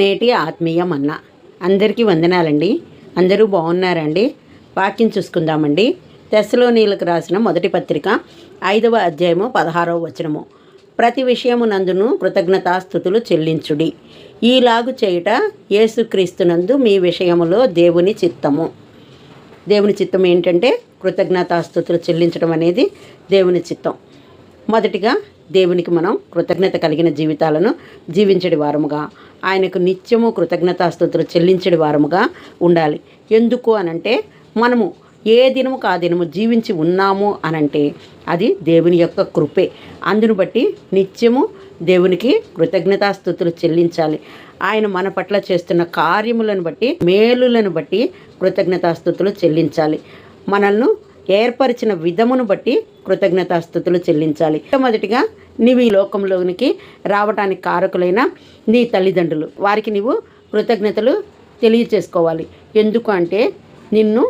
నేటి ఆత్మీయ మన్నా. అందరికీ వందనాలండి. అందరూ బాగున్నారండి? వాక్యం చూసుకుందామండి. తెస్సలోనీయులకు రాసిన మొదటి పత్రిక 5వ అధ్యాయము 16వ వచనము. ప్రతి విషయమునందును కృతజ్ఞతాస్తుతులు చెల్లించుడి, ఈలాగు చేయుట యేసుక్రీస్తునందు మీ విషయములో దేవుని చిత్తము. దేవుని చిత్తం ఏంటంటే కృతజ్ఞతాస్తుతులు చెల్లించడం అనేది దేవుని చిత్తం. మొదటిగా దేవునికి మనం కృతజ్ఞత కలిగిన జీవితాలను జీవించడి వారముగా, ఆయనకు నిత్యము కృతజ్ఞతాస్తుతులు చెల్లించడి వారముగా ఉండాలి. ఎందుకు అనంటే మనము ఏ దినము కా దినము జీవించి ఉన్నాము అనంటే అది దేవుని యొక్క కృపే. అందును బట్టి నిత్యము దేవునికి కృతజ్ఞతాస్తుతులు చెల్లించాలి. ఆయన మన పట్ల చేస్తున్న కార్యములను బట్టి, మేలులను బట్టి కృతజ్ఞతాస్తుతులు చెల్లించాలి. మనల్ని ఏర్పరిచిన విధమును బట్టి కృతజ్ఞతాస్తుతులు చెల్లించాలి. మొదటిగా నీవు ఈ లోకంలోనికి రావడానికి కారకులైన నీ తల్లిదండ్రులు, వారికి నీవు కృతజ్ఞతలు తెలియచేసుకోవాలి. ఎందుకు అంటే నిన్ను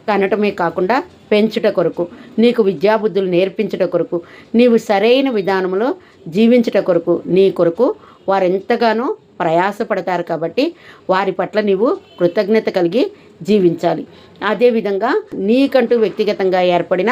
కనటమే కాకుండా పెంచుట కొరకు, నీకు విద్యాబుద్ధులు నేర్పించుట కొరకు, నీవు సరైన విధానంలో జీవించుట కొరకు, నీ కొరకు వారెంతగానో ప్రయాసపడతారు. కాబట్టి వారి పట్ల నీవు కృతజ్ఞత కలిగి జీవించాలి. అదేవిధంగా నీకంటూ వ్యక్తిగతంగా ఏర్పడిన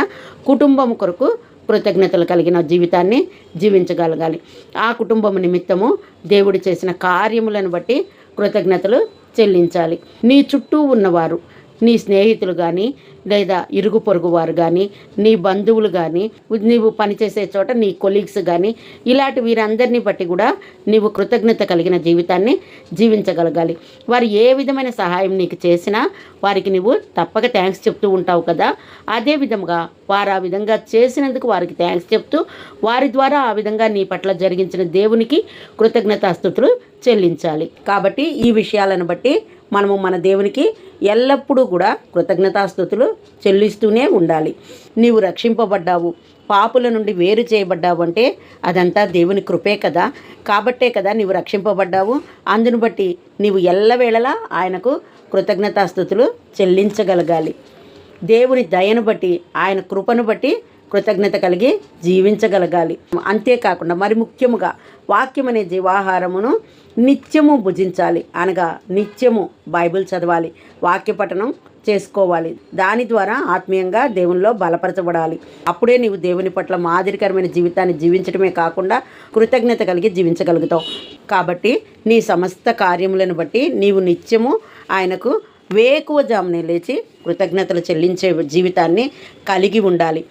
కుటుంబం కొరకు కృతజ్ఞతలు కలిగిన జీవితాన్ని జీవించగలగాలి. ఆ కుటుంబం నిమిత్తము దేవుడు చేసిన కార్యములను బట్టి కృతజ్ఞతలు చెల్లించాలి. నీ చుట్టూ ఉన్నవారు, నీ స్నేహితులు కానీ, లేదా ఇరుగు పొరుగు వారు కానీ, నీ బంధువులు కానీ, నీవు పనిచేసే చోట నీ కొలీగ్స్ కానీ, ఇలాంటి వీరందరినీ బట్టి కూడా నీవు కృతజ్ఞత కలిగిన జీవితాన్ని జీవించగలగాలి. వారు ఏ విధమైన సహాయం నీకు చేసినా వారికి నువ్వు తప్పక థ్యాంక్స్ చెప్తూ ఉంటావు కదా. అదే విధంగా వారు ఆ విధంగా చేసినందుకు వారికి థ్యాంక్స్ చెప్తూ, వారి ద్వారా ఆ విధంగా నీ పట్ల జరిగించిన దేవునికి కృతజ్ఞతాస్తుతులు చెల్లించాలి. కాబట్టి ఈ విషయాలను బట్టి మనము మన దేవునికి ఎల్లప్పుడూ కూడా కృతజ్ఞతాస్తుతులు చెల్లిస్తూనే ఉండాలి. నీవు రక్షింపబడ్డావు, పాపుల నుండి వేరు చేయబడ్డావు అంటే అదంతా దేవుని కృపే కదా. కాబట్టే కదా నీవు రక్షింపబడ్డావు. అందును బట్టి నీవు ఎల్లవేళలా ఆయనకు కృతజ్ఞతాస్తుతులు చెల్లించగలగాలి. దేవుని దయను బట్టి, ఆయన కృపను బట్టి కృతజ్ఞత కలిగి జీవించగలగాలి. అంతేకాకుండా మరి ముఖ్యముగా వాక్యం అనే జీవాహారమును నిత్యము భుజించాలి. అనగా నిత్యము బైబిల్ చదవాలి, వాక్య పఠనం చేసుకోవాలి. దాని ద్వారా ఆత్మీయంగా దేవునిలో బలపరచబడాలి. అప్పుడే నీవు దేవుని పట్ల మాదిరికరమైన జీవితాన్ని జీవించడమే కాకుండా కృతజ్ఞత కలిగి జీవించగలుగుతావు. కాబట్టి నీ సమస్త కార్యములను బట్టి నీవు నిత్యము ఆయనకు వేకువజామునే లేచి కృతజ్ఞతలు చెల్లించే జీవితాన్ని కలిగి ఉండాలి.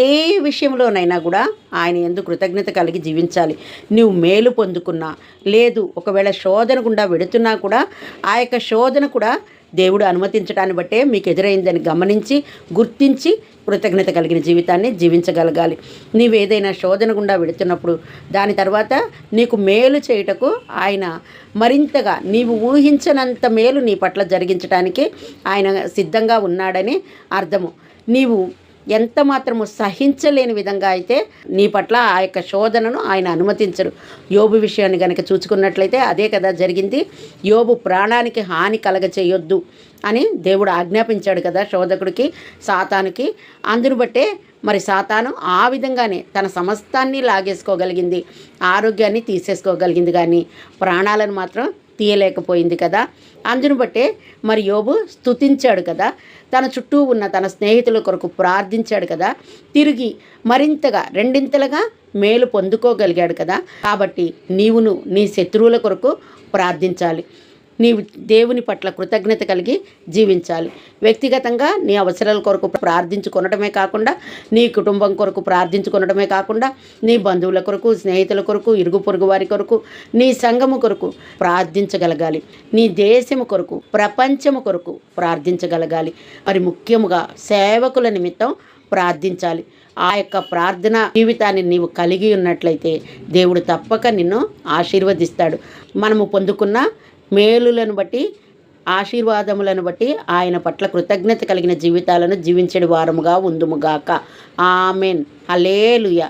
ఏ విషయంలోనైనా కూడా ఆయన యందు కృతజ్ఞత కలిగి జీవించాలి. నువ్వు మేలు పొందుకున్నా, లేదు ఒకవేళ శోధన గుండా వెడుతున్నా కూడా ఆ యొక్క శోధన కూడా దేవుడు అనుమతించడాన్ని బట్టే మీకు ఎదురైందని గమనించి, గుర్తించి కృతజ్ఞత కలిగిన జీవితాన్ని జీవించగలగాలి. నీవు ఏదైనా శోధన గుండా వెడుతున్నప్పుడు దాని తర్వాత నీకు మేలు చేయుటకు ఆయన మరింతగా నీవు ఊహించనంత మేలు నీ పట్ల జరిగించడానికి ఆయన సిద్ధంగా ఉన్నాడని అర్థము. నీవు ఎంత మాత్రము సహించలేని విధంగా అయితే నీ పట్ల ఆ యొక్క శోధనను ఆయన అనుమతించరు. యోబు విషయాన్ని కనుక చూసుకున్నట్లయితే అదే కదా జరిగింది. యోబు ప్రాణానికి హాని కలగచేయొద్దు అని దేవుడు ఆజ్ఞాపించాడు కదా శోధకుడికి, సాతానుకి. అందును బట్టే మరి సాతాను ఆ విధంగానే తన సమస్తాన్ని లాగేసుకోగలిగింది, ఆరోగ్యాన్ని తీసేసుకోగలిగింది, కానీ ప్రాణాలను మాత్రం తీయలేకపోయింది కదా. అందును బట్టే మరి యోబు స్తుతించాడు కదా, తన చుట్టూ ఉన్న తన స్నేహితుల కొరకు ప్రార్థించాడు కదా, తిరిగి మరింతగా రెండింతలుగా మేలు పొందుకోగలిగాడు కదా. కాబట్టి నీవును నీ శత్రువుల కొరకు ప్రార్థించాలి. నీవు దేవుని పట్ల కృతజ్ఞత కలిగి జీవించాలి. వ్యక్తిగతంగా నీ అవసరాల కొరకు ప్రార్థించుకొనడమే కాకుండా, నీ కుటుంబం కొరకు ప్రార్థించుకొనడమే కాకుండా, నీ బంధువుల కొరకు, స్నేహితుల కొరకు, ఇరుగు పొరుగు వారి కొరకు, నీ సంఘము కొరకు ప్రార్థించగలగాలి. నీ దేశము కొరకు, ప్రపంచము కొరకు ప్రార్థించగలగాలి. మరి ముఖ్యముగా సేవకుల నిమిత్తం ప్రార్థించాలి. ఆ యొక్క ప్రార్థన జీవితాన్ని నీవు కలిగి ఉన్నట్లయితే దేవుడు తప్పక నిన్ను ఆశీర్వదిస్తాడు. మనము పొందుకున్న మేలులను బట్టి, ఆశీర్వాదములను బట్టి ఆయన పట్ల కృతజ్ఞత కలిగిన జీవితాలను జీవించే వారముగా ఉందుముగాక. ఆమెన్. హల్లెలూయా.